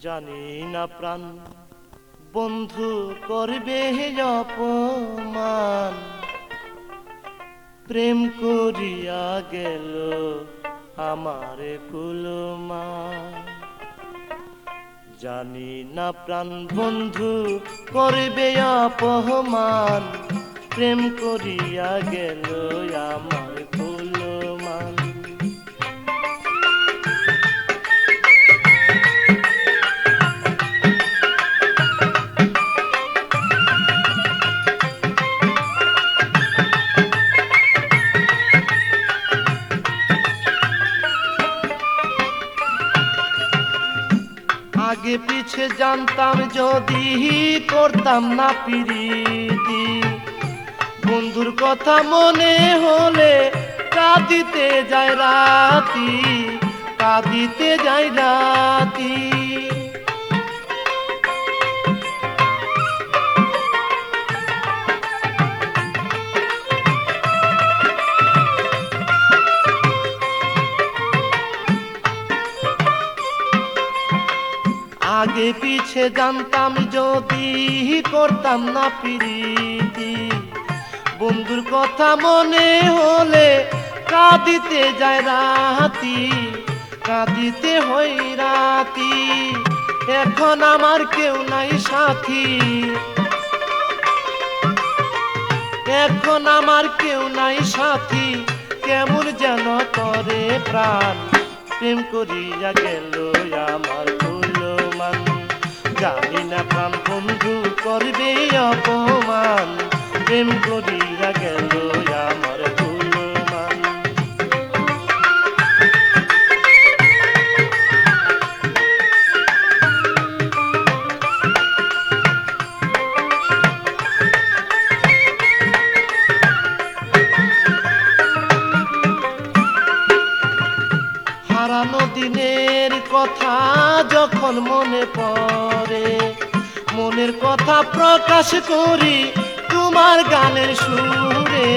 জানি না প্রাণ বন্ধু করবে অপমান, প্রেম করিয়া গেল আমারে কুলমান। জানি না প্রাণ বন্ধু করবে অপমান, প্রেম করিয়া গেল আমার কুলমান। আগে পিছে জানতাম যদি করতাম না প্রীতি, বন্ধুর কথা মনে হলে কাঁদিতে যায় রাতি, কাঁদিতে যায় রাতি। আগে পিছে জানতাম যদি করতাম না প্রীতি, বন্ধুর কথা মনে হলে কাঁদিতে যায় রাতি, কাঁদিতে হই রাতি। এখন আমার কেউ নাই সাথী, এখন আমার কেউ নাই সাথী, কেমন যেন করে প্রাণ, প্রেম করিয়া গেল আমার কুলমান। জানি না প্রাণ বন্ধু করবে অপমান, প্রেম করিয়া গেল আমার কুলমান। হারানো দিনের কথা যখন মনে পড়ে, মনের কথা প্রকাশ করি তোমার গানের সুরে,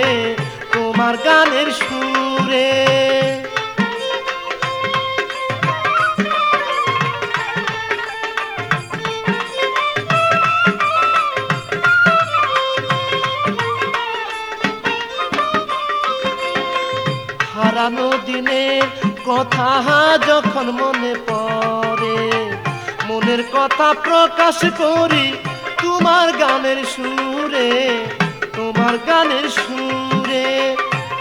তোমার গানের সুরে। হারানো দিনের কথা যখন মনে পড়ে, মনের কথা প্রকাশ করি তোমার গানের সুরে, তোমার গানের সুরে।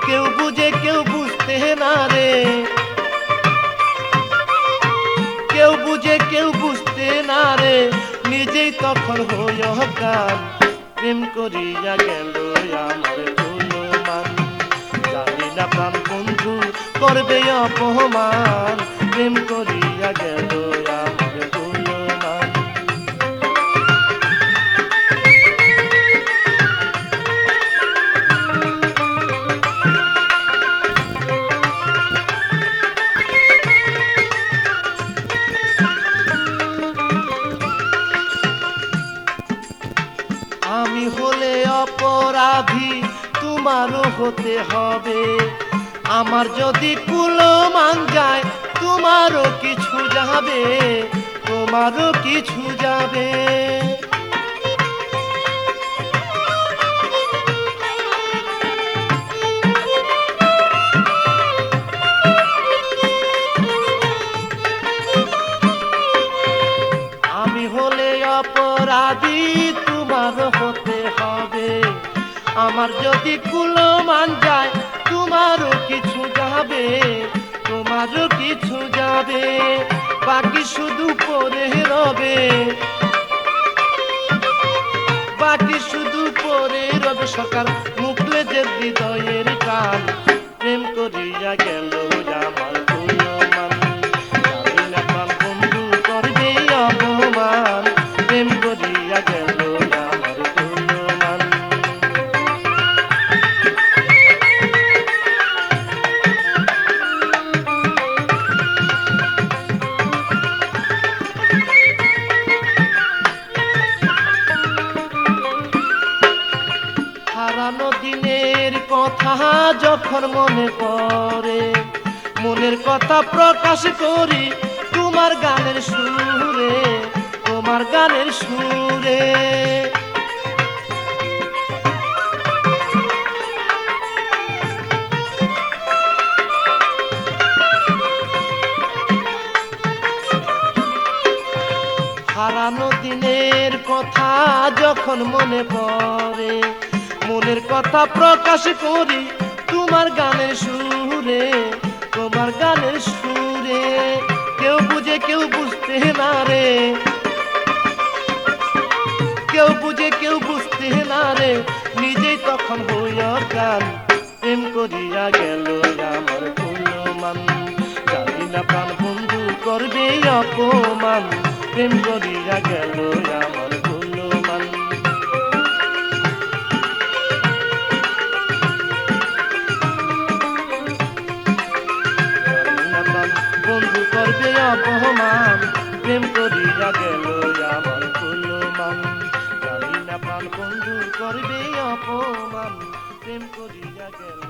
কেউ বুঝে কেউ বুঝতে না রে, কেউ বুঝে কেউ বুঝতে না রে, নিজেই তখন হই অজ্ঞান, প্রেম করিয়া গেল আমার কুলমান। জানি না প্রাণ বন্ধু করবে অপমান, প্রেম করিয়া গেল আমার কুলমান। আমি হলে অপরাধী তোমারও হতে হবে, আমার যদি কুলমান যায় তোমারও কিছু যাবে, তোমারও কিছু যাবে। আমি হলে অপরাধী তোমারও হতে হবে, আমার যদি কুলমান যায় তোমারও কিছু যাবে, তোমারও কিছু যাবে। বাকি শুধু পড়ে রবে, বাকি শুধু পড়ে রবে সকাল মুখলে যে হৃদয়ের কান, প্রেম করিয়া গেল আমার কুলমান। জানি না প্রাণ বন্ধু করবে অপমান, প্রেম করিয়া গেল আমার কুলমান। হারানো দিনের কথা যখন মনে পড়ে, মনের কথা প্রকাশ করি তোমার গানের সুরে। তোমার গানের সুরে। হারানো দিনের কথা যখন মনে পড়ে, মনের কথা প্রকাশ করি তোমার গানের সুরে, তোমার গানের সুরে। কেউ বুঝে কেউ বুঝতে না রে, কেউ বুঝে কেউ বুঝতে না রে, নিজেই তখন হইয়া গান। প্রেম করিয়া গেল আমার কুলমান, জানি না প্রাণ বন্ধু করবে অপমান। প্রেম করিয়া গেল আমার কুলমান। বন্ধু করবে অপমান, প্রেম করিয়া গেল আমার কুলমান। জানি না প্রাণ বন্ধু করবে অপমান, প্রেম করিয়া গেল।